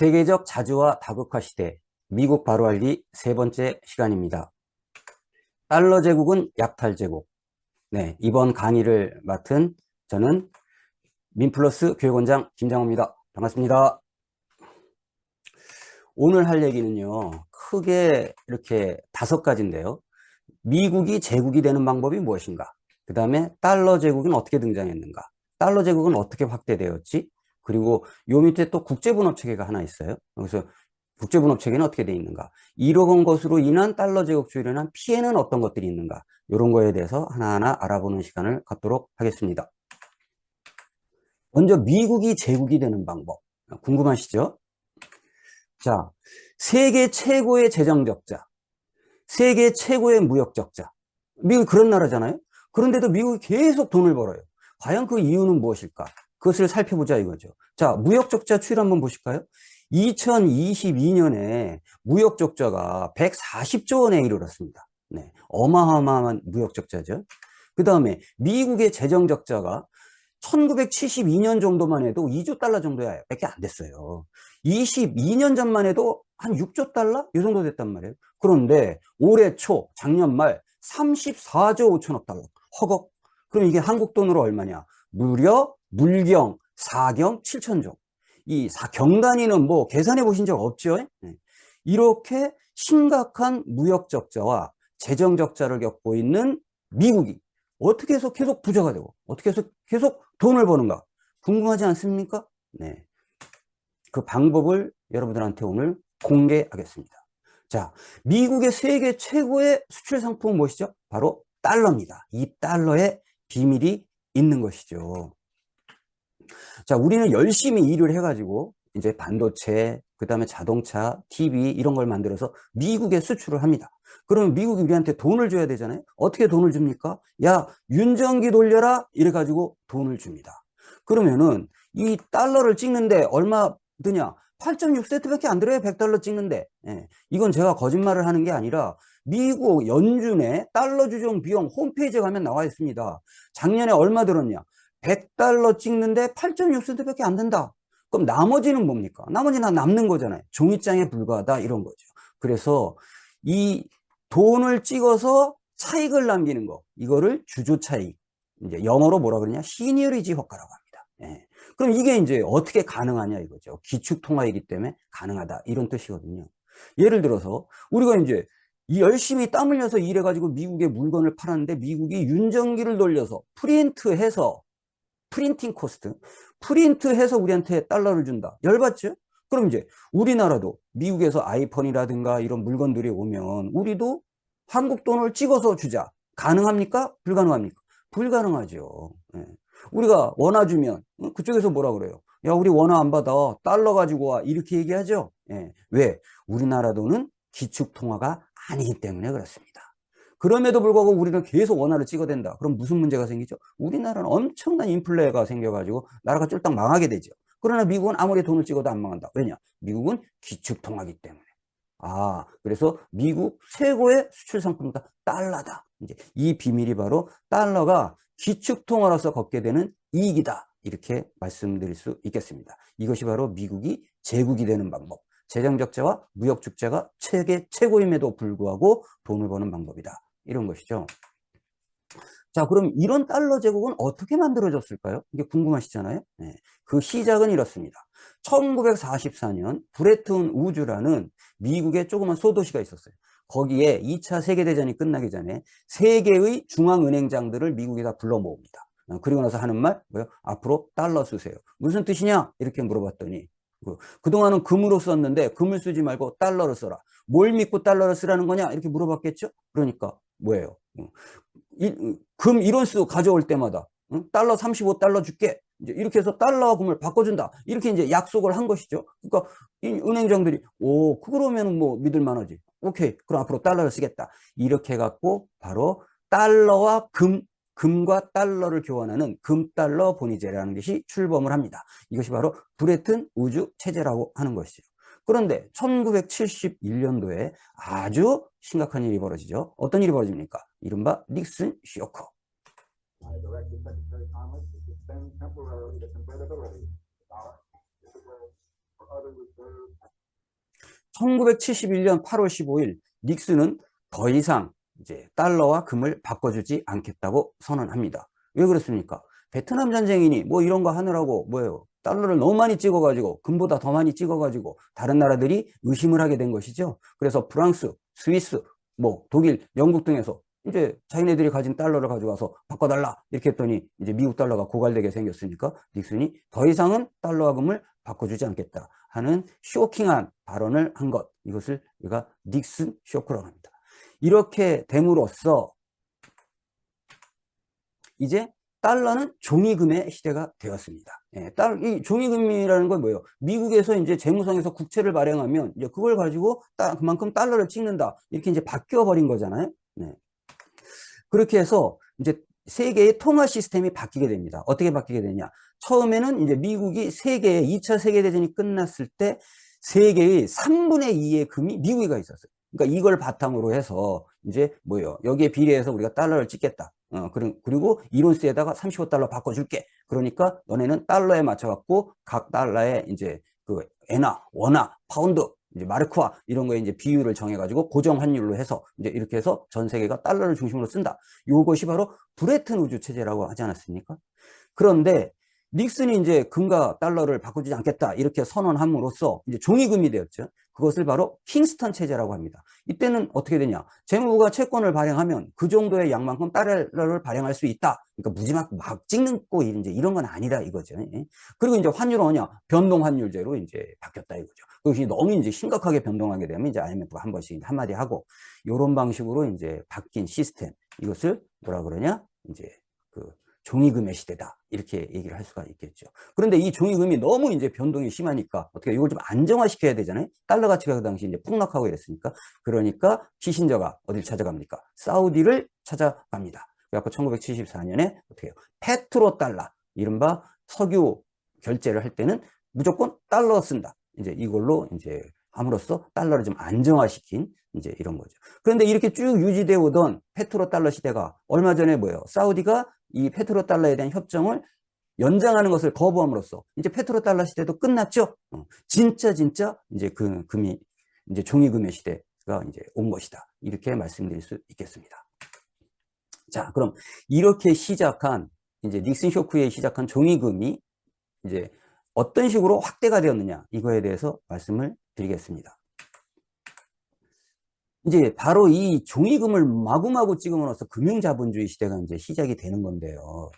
세계적 자주화 다극화 시대, 미국 바로 알기 세 번째 시간입니다. 달러 제국은 약탈 제국. 네, 이번 강의를 맡은 저는 민플러스 교육원장 김장호입니다. 반갑습니다. 오늘 할 얘기는요, 크게 이렇게 5가지인데요. 미국이 제국이 되는 방법이 무엇인가? 그 다음에 달러 제국은 어떻게 등장했는가? 달러 제국은 어떻게 확대되었지? 그리고 요 밑에 또 국제분업 체계가 하나 있어요. 그래서 국제분업 체계는 어떻게 되어 있는가? 이러한 것으로 인한 달러 제국주의로 인한 피해는 어떤 것들이 있는가? 이런 거에 대해서 하나하나 알아보는 시간을 갖도록 하겠습니다. 먼저 미국이 제국이 되는 방법. 궁금하시죠? 자, 세계 최고의 재정 적자, 세계 최고의 무역 적자. 미국이 그런 나라잖아요. 그런데도 미국이 계속 돈을 벌어요. 과연 그 이유는 무엇일까? 그것을 살펴보자 이거죠. 자, 무역 적자 추이를 한번 보실까요? 2022년에 무역 적자가 140조 원에 이르렀습니다. 네, 어마어마한 무역 적자죠. 그 다음에 미국의 재정 적자가 1972년 정도만 해도 2조 달러 정도야 밖에 안 됐어요. 22년 전만 해도 한 6조 달러? 이 정도 됐단 말이에요. 그런데 올해 초, 작년 말 34조 5천억 달러. 허걱. 그럼 이게 한국 돈으로 얼마냐? 무려 물경 4경 7천조. 이 경단위는 뭐 계산해 보신 적 없죠? 네. 이렇게 심각한 무역 적자와 재정 적자를 겪고 있는 미국이 어떻게 해서 계속 부자가 되고 어떻게 해서 계속 돈을 버는가 궁금하지 않습니까? 네, 그 방법을 여러분들한테 오늘 공개하겠습니다. 자, 미국의 세계 최고의 수출 상품은 무엇이죠? 바로 달러입니다. 이 달러에 비밀이 있는 것이죠. 자, 우리는 열심히 일을 해가지고 이제 반도체, 그 다음에 자동차, TV 이런 걸 만들어서 미국에 수출을 합니다. 그러면 미국이 우리한테 돈을 줘야 되잖아요. 어떻게 돈을 줍니까? 야, 윤전기 돌려라 이래가지고 돈을 줍니다. 그러면은 이 달러를 찍는데 얼마 드냐? 8.6센트밖에 안 들어요. 100달러 찍는데. 예, 이건 제가 거짓말을 하는 게 아니라 미국 연준의 달러 주정 비용 홈페이지에 가면 나와 있습니다. 작년에 얼마 들었냐? 100달러 찍는데 8.6센트밖에 안 된다. 그럼 나머지는 뭡니까? 나머지는 남는 거잖아요. 종이장에 불과하다 이런 거죠. 그래서 이 돈을 찍어서 차익을 남기는 거, 이거를 주조 차익, 이제 영어로 뭐라 그러냐? 시니어리지 효과라고 합니다. 예. 그럼 이게 이제 어떻게 가능하냐 이거죠. 기축통화이기 때문에 가능하다 이런 뜻이거든요. 예를 들어서 우리가 이제 열심히 땀 흘려서 일해가지고 미국에 물건을 팔았는데 미국이 윤전기를 돌려서 프린트해서 프린팅 코스트, 프린트해서 우리한테 달러를 준다. 열받죠? 그럼 이제 우리나라도 미국에서 아이폰이라든가 이런 물건들이 오면 우리도 한국 돈을 찍어서 주자. 가능합니까? 불가능합니까? 불가능하죠. 예. 우리가 원화 주면 그쪽에서 뭐라 그래요? 야, 우리 원화 안 받아. 달러 가지고 와. 이렇게 얘기하죠. 예. 왜? 우리나라 돈은 기축통화가 아니기 때문에 그렇습니다. 그럼에도 불구하고 우리는 계속 원화를 찍어댄다. 그럼 무슨 문제가 생기죠? 우리나라는 엄청난 인플레가 생겨가지고 나라가 쫄딱 망하게 되죠. 그러나 미국은 아무리 돈을 찍어도 안 망한다. 왜냐? 미국은 기축통화기 때문에. 아, 그래서 미국 최고의 수출 상품이다. 달러다. 이제 이 비밀이 바로 달러가 기축통화로서 걷게 되는 이익이다. 이렇게 말씀드릴 수 있겠습니다. 이것이 바로 미국이 제국이 되는 방법. 재정 적자와 무역 적자가 세계 최고임에도 불구하고 돈을 버는 방법이다. 이런 것이죠. 자, 그럼 이런 달러 제국은 어떻게 만들어졌을까요? 이게 궁금하시잖아요. 네. 그 시작은 이렇습니다. 1944년 브레튼 우즈라는 미국의 조그만 소도시가 있었어요. 거기에 2차 세계대전이 끝나기 전에 세계의 중앙은행장들을 미국에다 불러 모읍니다. 그리고 나서 하는 말, 뭐요? 앞으로 달러 쓰세요. 무슨 뜻이냐? 이렇게 물어봤더니 그동안은 금으로 썼는데 금을 쓰지 말고 달러를 써라. 뭘 믿고 달러를 쓰라는 거냐? 이렇게 물어봤겠죠? 그러니까 뭐예요? 금 이론수 가져올 때마다 달러 35달러 줄게. 이제 이렇게 해서 달러와 금을 바꿔준다. 이렇게 이제 약속을 한 것이죠. 그러니까 이 은행장들이 그러면 뭐 믿을 만하지. 오케이. 그럼 앞으로 달러를 쓰겠다. 이렇게 해갖고 바로 달러와 금과 달러를 교환하는 금달러 보니제라는 것이 출범을 합니다. 이것이 바로 브레튼 우즈 체제라고 하는 것이죠. 그런데 1971년도에 아주 심각한 일이 벌어지죠. 어떤 일이 벌어집니까? 이른바 닉슨 쇼크. (1971년 8월 15일) 닉슨은 더 이상 이제 달러와 금을 바꿔주지 않겠다고 선언합니다. 왜 그렇습니까? 베트남 전쟁이니 뭐 이런 거 하느라고 뭐예요? 달러를 너무 많이 찍어가지고 금보다 더 많이 찍어가지고 다른 나라들이 의심을 하게 된 것이죠. 그래서 프랑스, 스위스, 뭐 독일, 영국 등에서 이제 자기네들이 가진 달러를 가져가서 바꿔달라 이렇게 했더니 이제 미국 달러가 고갈되게 생겼으니까 닉슨이 더 이상은 달러와 금을 바꿔주지 않겠다 하는 쇼킹한 발언을 한 것, 이것을 우리가 닉슨 쇼크라고 합니다. 이렇게 됨으로써 이제 달러는 종이금의 시대가 되었습니다. 예, 이 종이금이라는 건 뭐예요? 미국에서 이제 재무상에서 국채를 발행하면 이제 그걸 가지고 그만큼 달러를 찍는다. 이렇게 이제 바뀌어 버린 거잖아요. 네. 그렇게 해서 이제 세계의 통화 시스템이 바뀌게 됩니다. 어떻게 바뀌게 되냐? 처음에는 이제 미국이 2차 세계대전이 끝났을 때 세계의 3분의 2의 금이 미국에 가 있었어요. 그러니까 이걸 바탕으로 해서 이제 뭐예요? 여기에 비례해서 우리가 달러를 찍겠다. 그리고 이론스에다가 35달러 바꿔줄게. 그러니까 너네는 달러에 맞춰갖고 각 달러에 이제 그 엔화, 원화, 파운드, 이제 마르크화 이런 거에 이제 비율을 정해가지고 고정 환율로 해서 이제 이렇게 해서 전 세계가 달러를 중심으로 쓴다. 이것이 바로 브레튼 우주 체제라고 하지 않았습니까? 그런데 닉슨이 이제 금과 달러를 바꾸지 않겠다 이렇게 선언함으로써 이제 종이금이 되었죠. 그것을 바로 킹스턴 체제라고 합니다. 이때는 어떻게 되냐? 재무부가 채권을 발행하면 그 정도의 양만큼 달러를 발행할 수 있다. 그러니까 무지막 막 찍는 거 이제 이런 건 아니다 이거죠. 그리고 이제 환율은 뭐냐? 변동 환율제로 이제 바뀌었다 이거죠. 그것이 너무 이제 심각하게 변동하게 되면 이제 IMF가 한 번씩 한마디 하고 이런 방식으로 이제 바뀐 시스템, 이것을 뭐라 그러냐? 이제 그 종이금의 시대다 이렇게 얘기를 할 수가 있겠죠. 그런데 이 종이금이 너무 이제 변동이 심하니까 어떻게 이걸 좀 안정화시켜야 되잖아요. 달러 가치가 그 당시 이제 폭락하고 이랬으니까. 그러니까 키신저가 어딜 찾아갑니까? 사우디를 찾아갑니다. 그래갖고 1974년에 어떻게 해요? 페트로 달러, 이른바 석유 결제를 할 때는 무조건 달러 쓴다. 이제 이걸로 이제 함으로써 달러를 좀 안정화시킨 이제 이런 거죠. 그런데 이렇게 쭉 유지되어 오던 페트로 달러 시대가 얼마 전에 뭐예요? 사우디가 이 페트로 달러에 대한 협정을 연장하는 것을 거부함으로써 이제 페트로 달러 시대도 끝났죠. 진짜 이제 그 금이 이제 종이금의 시대가 이제 온 것이다. 이렇게 말씀드릴 수 있겠습니다. 자, 그럼 이렇게 시작한 이제 닉슨 쇼크에 시작한 종이금이 이제 어떤 식으로 확대가 되었느냐 이거에 대해서 말씀을 드리겠습니다. 이제 바로 이 종이금을 마구마구 찍음으로써 금융자본주의 시대가 이제 시작이 되는 건데요.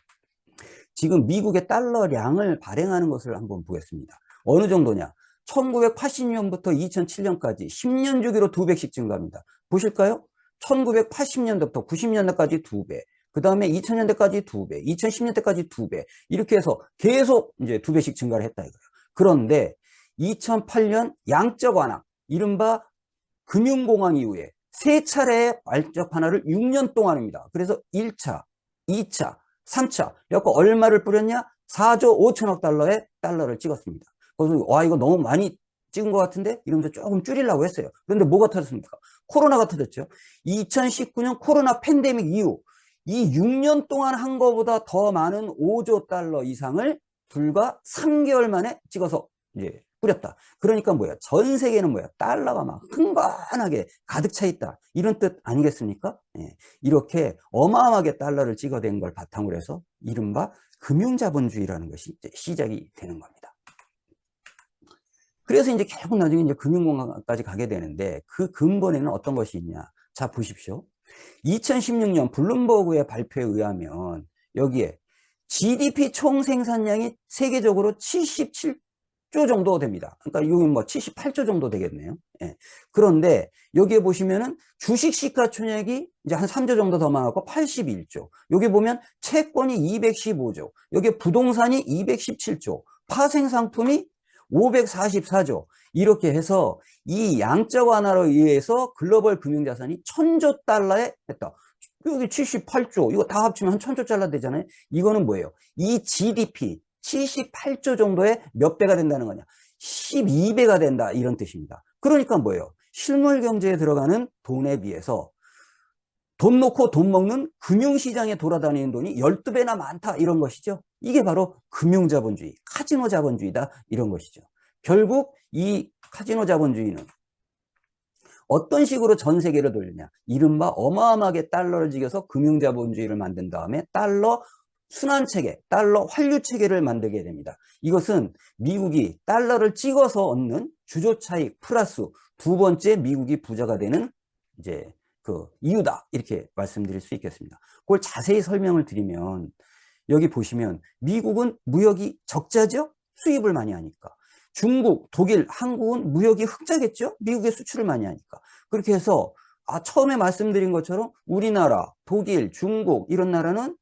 지금 미국의 달러량을 발행하는 것을 한번 보겠습니다. 어느 정도냐? 1980년부터 2007년까지 10년 주기로 2배씩 증가합니다. 보실까요? 1980년부터 90년대까지 2배, 그 다음에 2000년대까지 2배, 2010년대까지 2배, 이렇게 해서 계속 이제 2배씩 증가를 했다 이거예요. 그런데 2008년 양적 완화, 이른바 금융공황 이후에 3차례의 발적 하나를 6년 동안입니다. 그래서 1차, 2차, 3차. 그래서 얼마를 뿌렸냐? 4조 5천억 달러의 달러를 찍었습니다. 그래서 와, 이거 너무 많이 찍은 것 같은데? 이러면서 조금 줄이려고 했어요. 그런데 뭐가 터졌습니까? 코로나가 터졌죠. 2019년 코로나 팬데믹 이후 이 6년 동안 한 것보다 더 많은 5조 달러 이상을 불과 3개월 만에 찍어서 이제 뿌렸다. 그러니까 뭐야? 전 세계는 뭐야? 달러가 막 흥건하게 가득 차 있다. 이런 뜻 아니겠습니까? 예. 이렇게 어마어마하게 달러를 찍어댄 걸 바탕으로 해서 이른바 금융자본주의라는 것이 이제 시작이 되는 겁니다. 그래서 이제 결국 나중에 이제 금융공황까지 가게 되는데 그 근본에는 어떤 것이 있냐? 자, 보십시오. 2016년 블룸버그의 발표에 의하면 여기에 GDP 총 생산량이 세계적으로 77조 정도 됩니다. 그러니까 여기 뭐 78조 정도 되겠네요. 예. 그런데 여기에 보시면은 주식 시가총액이 이제 한 3조 정도 더 많았고 81조. 여기 보면 채권이 215조. 여기 부동산이 217조. 파생 상품이 544조. 이렇게 해서 이 양적 완화로 의해서 글로벌 금융자산이 1000조 달러에 했다. 여기 78조. 이거 다 합치면 한 1000조 달러 되잖아요. 이거는 뭐예요? 이 GDP 78조 정도의 몇 배가 된다는 거냐? 12배가 된다. 이런 뜻입니다. 그러니까 뭐예요? 실물 경제에 들어가는 돈에 비해서 돈 놓고 돈 먹는 금융시장에 돌아다니는 돈이 12배나 많다. 이런 것이죠. 이게 바로 금융자본주의, 카지노 자본주의다. 이런 것이죠. 결국 이 카지노 자본주의는 어떤 식으로 전 세계를 돌리냐. 이른바 어마어마하게 달러를 지겨서 금융자본주의를 만든 다음에 달러 순환체계, 달러 환류체계를 만들게 됩니다. 이것은 미국이 달러를 찍어서 얻는 주조차익 플러스 두 번째 미국이 부자가 되는 이제 그 이유다. 이렇게 말씀드릴 수 있겠습니다. 그걸 자세히 설명을 드리면 여기 보시면 미국은 무역이 적자죠? 수입을 많이 하니까. 중국, 독일, 한국은 무역이 흑자겠죠? 미국에 수출을 많이 하니까. 그렇게 해서 처음에 말씀드린 것처럼 우리나라, 독일, 중국 이런 나라는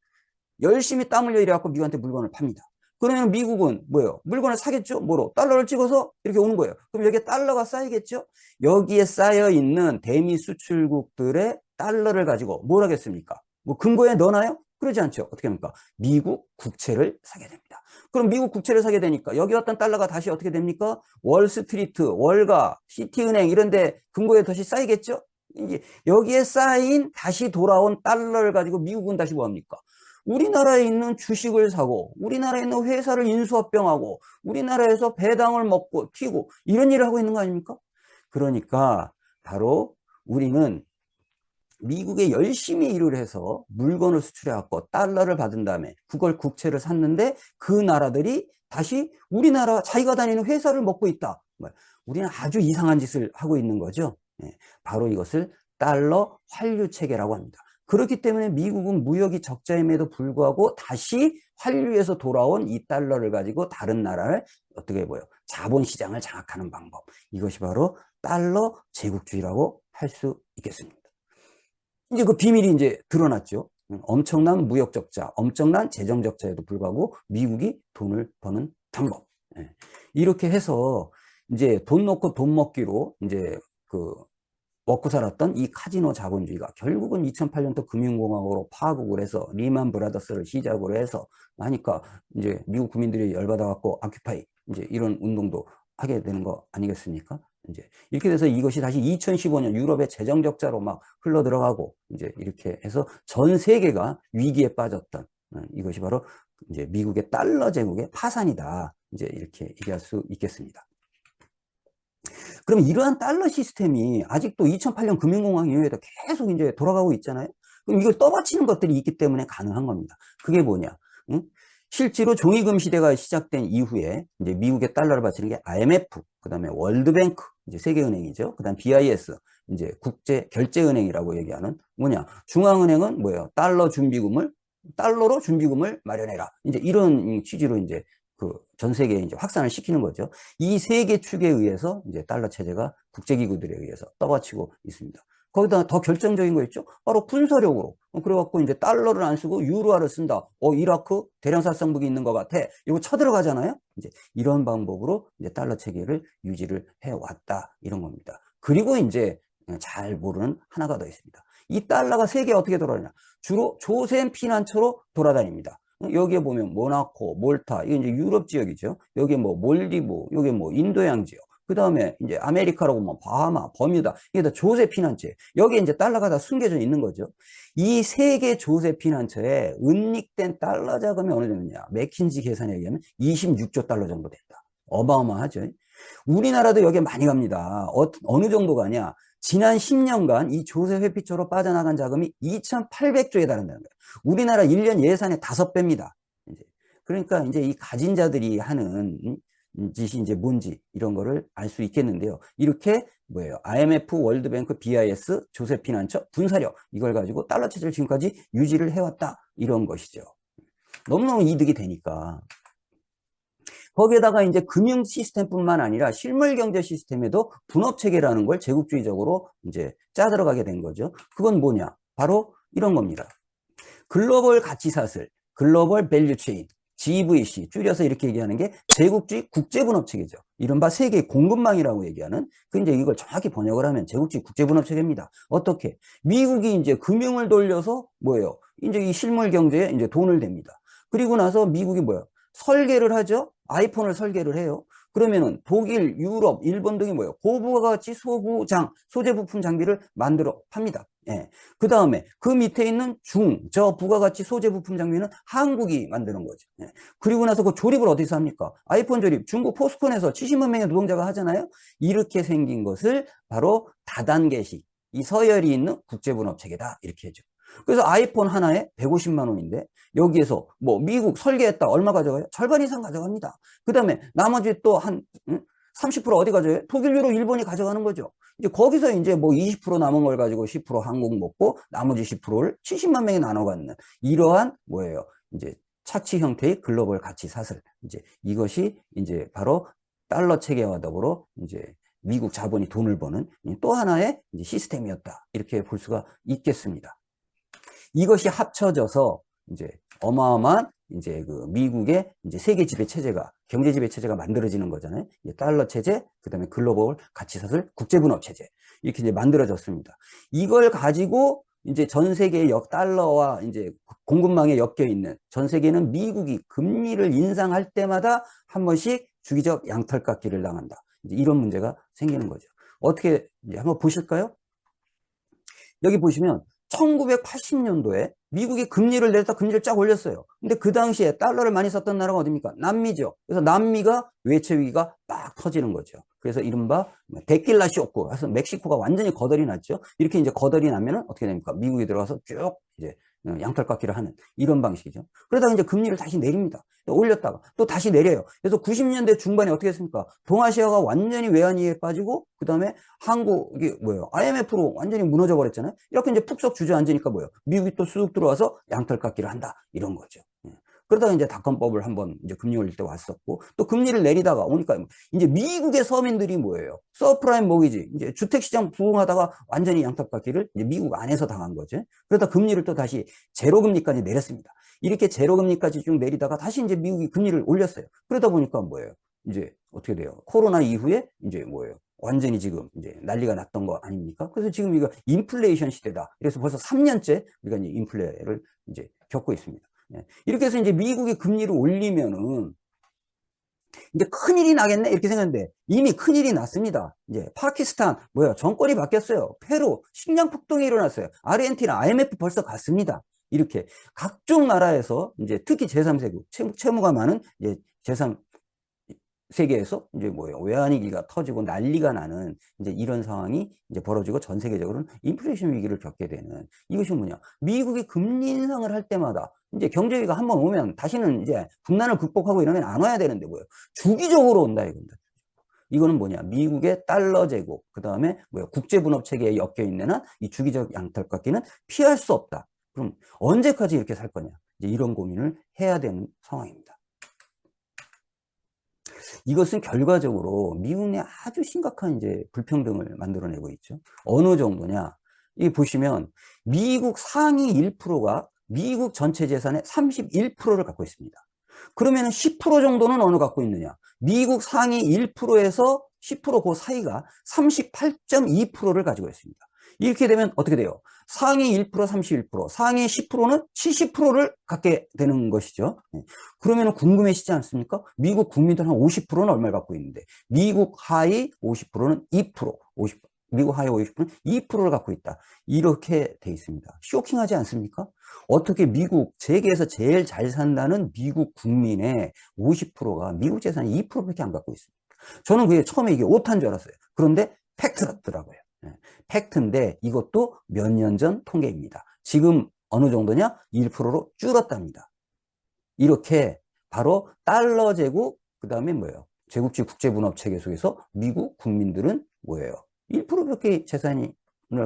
열심히 땀 흘려 이래갖고 미국한테 물건을 팝니다. 그러면 미국은 뭐예요? 물건을 사겠죠? 뭐로? 달러를 찍어서 이렇게 오는 거예요. 그럼 여기에 달러가 쌓이겠죠? 여기에 쌓여있는 대미 수출국들의 달러를 가지고 뭘 하겠습니까? 뭐 금고에 넣어놔요? 그러지 않죠. 어떻게 합니까? 미국 국채를 사게 됩니다. 그럼 미국 국채를 사게 되니까 여기 왔던 달러가 다시 어떻게 됩니까? 월스트리트, 월가, 시티은행 이런 데 금고에 다시 쌓이겠죠? 이제 여기에 쌓인 다시 돌아온 달러를 가지고 미국은 다시 뭐 합니까? 우리나라에 있는 주식을 사고 우리나라에 있는 회사를 인수합병하고 우리나라에서 배당을 먹고 튀고 이런 일을 하고 있는 거 아닙니까? 그러니까 바로 우리는 미국에 열심히 일을 해서 물건을 수출해갖고 달러를 받은 다음에 그걸 국채를 샀는데 그 나라들이 다시 우리나라 자기가 다니는 회사를 먹고 있다. 우리는 아주 이상한 짓을 하고 있는 거죠. 바로 이것을 달러 환류 체계라고 합니다. 그렇기 때문에 미국은 무역이 적자임에도 불구하고 다시 환류에서 돌아온 이 달러를 가지고 다른 나라를 어떻게 보여? 자본시장을 장악하는 방법. 이것이 바로 달러 제국주의라고 할 수 있겠습니다. 이제 그 비밀이 이제 드러났죠. 엄청난 무역 적자, 엄청난 재정 적자에도 불구하고 미국이 돈을 버는 방법. 이렇게 해서 이제 돈 놓고 돈 먹기로 이제 그 먹고 살았던 이 카지노 자본주의가 결국은 2008년도 금융공황으로 파국을 해서 리만 브라더스를 시작으로 해서 하니까 이제 미국 국민들이 열받아 갖고 아큐파이 이제 이런 운동도 하게 되는 거 아니겠습니까? 이제 이렇게 돼서 이것이 다시 2015년 유럽의 재정 적자로 막 흘러 들어가고 이제 이렇게 해서 전 세계가 위기에 빠졌던 이것이 바로 이제 미국의 달러 제국의 파산이다. 이제 이렇게 얘기할 수 있겠습니다. 그럼 이러한 달러 시스템이 아직도 2008년 금융공황 이후에도 계속 이제 돌아가고 있잖아요. 그럼 이걸 떠받치는 것들이 있기 때문에 가능한 겁니다. 그게 뭐냐? 응? 실제로 종이금 시대가 시작된 이후에 이제 미국의 달러를 바치는 게 IMF, 그다음에 월드뱅크, 이제 세계은행이죠. 그다음 BIS, 이제 국제 결제은행이라고 얘기하는 뭐냐? 중앙은행은 뭐예요? 달러로 준비금을 마련해라. 이제 이런 취지로 이제 그 전 세계에 이제 확산을 시키는 거죠. 이 세 개 축에 의해서 이제 달러 체제가 국제기구들에 의해서 떠받치고 있습니다. 거기다 더 결정적인 거 있죠? 바로 군사력으로. 그래갖고 이제 달러를 안 쓰고 유로화를 쓴다. 이라크 대량살상무기 있는 것 같아. 이거 쳐들어가잖아요? 이제 이런 방법으로 이제 달러 체계를 유지를 해왔다. 이런 겁니다. 그리고 이제 잘 모르는 하나가 더 있습니다. 이 달러가 세계에 어떻게 돌아다니냐? 주로 조센 피난처로 돌아다닙니다. 여기에 보면 모나코, 몰타, 이게 이제 유럽 지역이죠. 여기에 뭐 몰디브, 여기에 뭐 인도양 지역. 그 다음에 이제 아메리카라고 뭐 바하마, 버뮤다, 이게 다 조세 피난처에 여기에 이제 달러가 다 숨겨져 있는 거죠. 이 세 개 조세 피난처에 은닉된 달러 자금이 어느 정도냐? 맥킨지 계산에 의하면 26조 달러 정도 된다. 어마어마하죠. 우리나라도 여기에 많이 갑니다. 어느 정도 가냐? 지난 10년간 이 조세 회피처로 빠져나간 자금이 2,800조에 달한다는 거예요. 우리나라 1년 예산의 5배입니다. 그러니까 이제 이 가진 자들이 하는 짓이 이제 뭔지 이런 거를 알 수 있겠는데요. 이렇게 뭐예요? IMF, 월드뱅크, BIS, 조세 피난처, 군사력 이걸 가지고 달러 체제를 지금까지 유지를 해왔다. 이런 것이죠. 너무너무 이득이 되니까. 거기에다가 이제 금융 시스템뿐만 아니라 실물 경제 시스템에도 분업 체계라는 걸 제국주의적으로 이제 짜 들어가게 된 거죠. 그건 뭐냐? 바로 이런 겁니다. 글로벌 가치사슬, 글로벌 밸류 체인, GVC, 줄여서 이렇게 얘기하는 게 제국주의 국제분업 체계죠. 이른바 세계 공급망이라고 얘기하는, 이제 이걸 정확히 번역을 하면 제국주의 국제분업 체계입니다. 어떻게? 미국이 이제 금융을 돌려서 뭐예요? 이제 이 실물 경제에 이제 돈을 댑니다. 그리고 나서 미국이 뭐예요? 설계를 하죠? 아이폰을 설계를 해요. 그러면은 독일, 유럽, 일본 등이 뭐예요? 고부가가치 소재 부품 장비를 만들어 팝니다. 예. 그 다음에 그 밑에 있는 저 부가가치 소재 부품 장비는 한국이 만드는 거죠. 예. 그리고 나서 그 조립을 어디서 합니까? 아이폰 조립 중국 포스콘에서 70만 명의 노동자가 하잖아요. 이렇게 생긴 것을 바로 다단계식, 이 서열이 있는 국제분업 체계다, 이렇게 해줘. 그래서 아이폰 하나에 150만 원인데 여기에서 뭐 미국 설계했다 얼마 가져가요? 절반 이상 가져갑니다. 그 다음에 나머지 또 한 30% 어디 가져요? 독일, 유럽, 일본이 가져가는 거죠. 이제 거기서 이제 뭐 20% 남은 걸 가지고 10% 한국 먹고 나머지 10%를 70만 명이 나눠 갖는 이러한 뭐예요? 이제 차치 형태의 글로벌 가치 사슬. 이제 이것이 이제 바로 달러 체계와 더불어 이제 미국 자본이 돈을 버는 또 하나의 이제 시스템이었다. 이렇게 볼 수가 있겠습니다. 이것이 합쳐져서 이제 어마어마한 이제 그 미국의 이제 세계 지배 체제가, 경제 지배 체제가 만들어지는 거잖아요. 달러 체제, 그 다음에 글로벌 가치사슬, 국제분업 체제. 이렇게 이제 만들어졌습니다. 이걸 가지고 이제 전 세계의 달러와 이제 공급망에 엮여 있는 전 세계는 미국이 금리를 인상할 때마다 한 번씩 주기적 양털깎기를 당한다. 이제 이런 문제가 생기는 거죠. 어떻게 이제 한번 보실까요? 여기 보시면 1980년도에 미국이 금리를 내렸다 금리를 쫙 올렸어요. 근데 그 당시에 달러를 많이 썼던 나라가 어디입니까? 남미죠. 그래서 남미가 외채 위기가 막 터지는 거죠. 그래서 이른바 데킬라 쇼크. 그래서 멕시코가 완전히 거덜이 났죠. 이렇게 이제 거덜이 나면은 어떻게 됩니까? 미국이 들어가서 쭉 이제 양털깎기를 하는 이런 방식이죠. 그러다가 이제 금리를 다시 내립니다. 올렸다가 또 다시 내려요. 그래서 90년대 중반에 어떻게 했습니까? 동아시아가 완전히 외환위기에 빠지고 그 다음에 한국이 뭐예요? IMF로 완전히 무너져 버렸잖아요. 이렇게 이제 푹썩 주저앉으니까 뭐예요? 미국이 또 쑥 들어와서 양털깎기를 한다 이런 거죠. 그러다가 이제 닷컴법을 한번 이제 금리 올릴 때 왔었고 또 금리를 내리다가 오니까 이제 미국의 서민들이 뭐예요? 서프라임 모기지 이제 주택시장 부흥하다가 완전히 양털깎기를 이제 미국 안에서 당한 거죠. 그러다 금리를 또 다시 제로금리까지 내렸습니다. 이렇게 제로금리까지 쭉 내리다가 다시 이제 미국이 금리를 올렸어요. 그러다 보니까 뭐예요? 이제 어떻게 돼요? 코로나 이후에 이제 뭐예요? 완전히 지금 이제 난리가 났던 거 아닙니까? 그래서 지금 이거 인플레이션 시대다. 그래서 벌써 3년째 우리가 이제 인플레를 이제 겪고 있습니다. 이렇게 해서 이제 미국이 금리를 올리면은 이제 큰일이 나겠네 이렇게 생각했는데 이미 큰일이 났습니다. 이제 파키스탄 뭐야 정권이 바뀌었어요. 페루 식량 폭동이 일어났어요. 아르헨티나 IMF 벌써 갔습니다. 이렇게 각종 나라에서 이제 특히 제3세국 채무가 많은 이제 제3 세계에서 이제 뭐예요 외환위기가 터지고 난리가 나는 이제 이런 상황이 이제 벌어지고 전 세계적으로는 인플레이션 위기를 겪게 되는 이것이 뭐냐 미국이 금리 인상을 할 때마다 이제 경제위기가 한번 오면 다시는 이제 국난을 극복하고 이러면 안 와야 되는데 뭐예요 주기적으로 온다 이겁니다. 이거는 뭐냐 미국의 달러 제국 그 다음에 뭐야 국제분업 체계에 엮여 있는 한 이 주기적 양털깎기는 피할 수 없다. 그럼 언제까지 이렇게 살 거냐 이제 이런 고민을 해야 되는 상황입니다. 이것은 결과적으로 미국 내 아주 심각한 이제 불평등을 만들어내고 있죠. 어느 정도냐? 이 보시면 미국 상위 1%가 미국 전체 재산의 31%를 갖고 있습니다. 그러면 10% 정도는 어느 갖고 있느냐? 미국 상위 1%에서 10%그 사이가 38.2%를 가지고 있습니다. 이렇게 되면 어떻게 돼요? 상위 1%, 31%, 상위 10%는 70%를 갖게 되는 것이죠. 그러면 궁금해지지 않습니까? 미국 국민들 한 50%는 얼마를 갖고 있는데 미국 하위 50%는 2%, 미국 하위 50%는 2%를 갖고 있다. 이렇게 돼 있습니다. 쇼킹하지 않습니까? 어떻게 미국, 세계에서 제일 잘 산다는 미국 국민의 50%가 미국 재산이 2%밖에 안 갖고 있습니다. 저는 그게 처음에 이게 오타인 줄 알았어요. 그런데 팩트더라고요. 팩트인데 이것도 몇 년 전 통계입니다. 지금 어느 정도냐? 1%로 줄었답니다. 이렇게 바로 달러 제국, 그 다음에 뭐예요? 제국주의 국제분업 체계 속에서 미국 국민들은 뭐예요? 1%밖에 재산을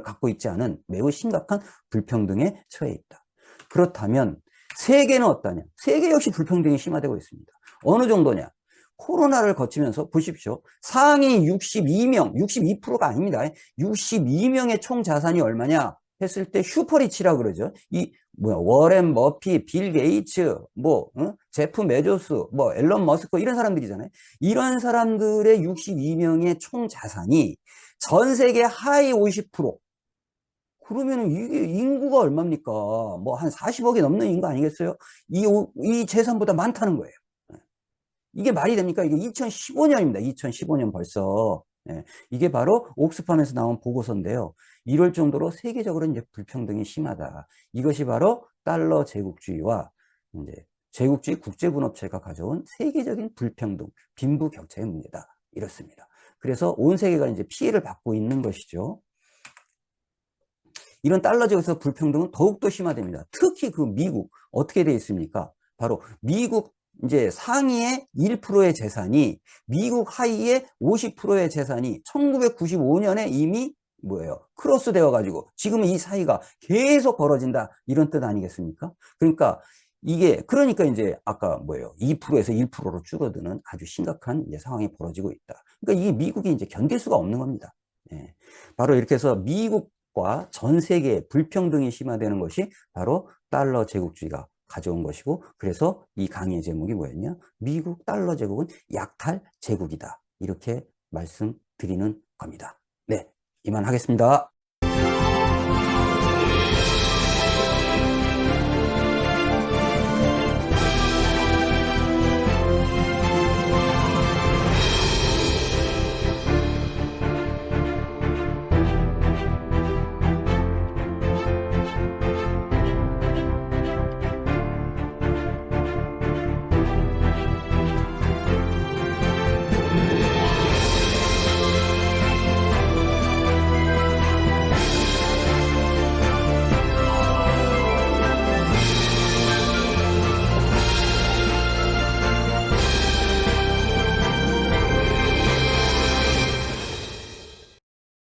갖고 있지 않은 매우 심각한 불평등에 처해 있다. 그렇다면 세계는 어떠냐? 세계 역시 불평등이 심화되고 있습니다. 어느 정도냐? 코로나를 거치면서 보십시오. 상위 62명, 62%가 아닙니다. 62명의 총 자산이 얼마냐 했을 때 슈퍼리치라 그러죠. 이 뭐야 워렌 버핏, 빌 게이츠, 제프 메조스, 앨런 머스크 이런 사람들이잖아요. 이런 사람들의 62명의 총 자산이 전 세계 하위 50%. 그러면 이게 인구가 얼마입니까? 한 40억이 넘는 인구 아니겠어요? 이 재산보다 많다는 거예요. 이게 말이 됩니까? 이게 2015년입니다. 2015년 벌써. 예, 이게 바로 옥스팜에서 나온 보고서인데요. 이럴 정도로 세계적으로 이제 불평등이 심하다. 이것이 바로 달러 제국주의와 이제 제국주의 국제분업체가 가져온 세계적인 불평등, 빈부격차의 문제다. 이렇습니다. 그래서 온 세계가 이제 피해를 받고 있는 것이죠. 이런 달러 제국에서 불평등은 더욱더 심화됩니다. 특히 그 미국, 어떻게 되어 있습니까? 바로 미국 이제 상위의 1%의 재산이 미국 하위의 50%의 재산이 1995년에 이미 뭐예요? 크로스 되어 가지고 지금은 이 사이가 계속 벌어진다. 이런 뜻 아니겠습니까? 그러니까 이게 그러니까 이제 아까 뭐예요? 2%에서 1%로 줄어드는 아주 심각한 이제 상황이 벌어지고 있다. 그러니까 이게 미국이 이제 견딜 수가 없는 겁니다. 예. 바로 이렇게 해서 미국과 전 세계의 불평등이 심화되는 것이 바로 달러 제국주의가 가져온 것이고, 그래서 이 강의의 제목이 뭐였냐? 미국 달러 제국은 약탈 제국이다. 이렇게 말씀드리는 겁니다. 네, 이만 하겠습니다.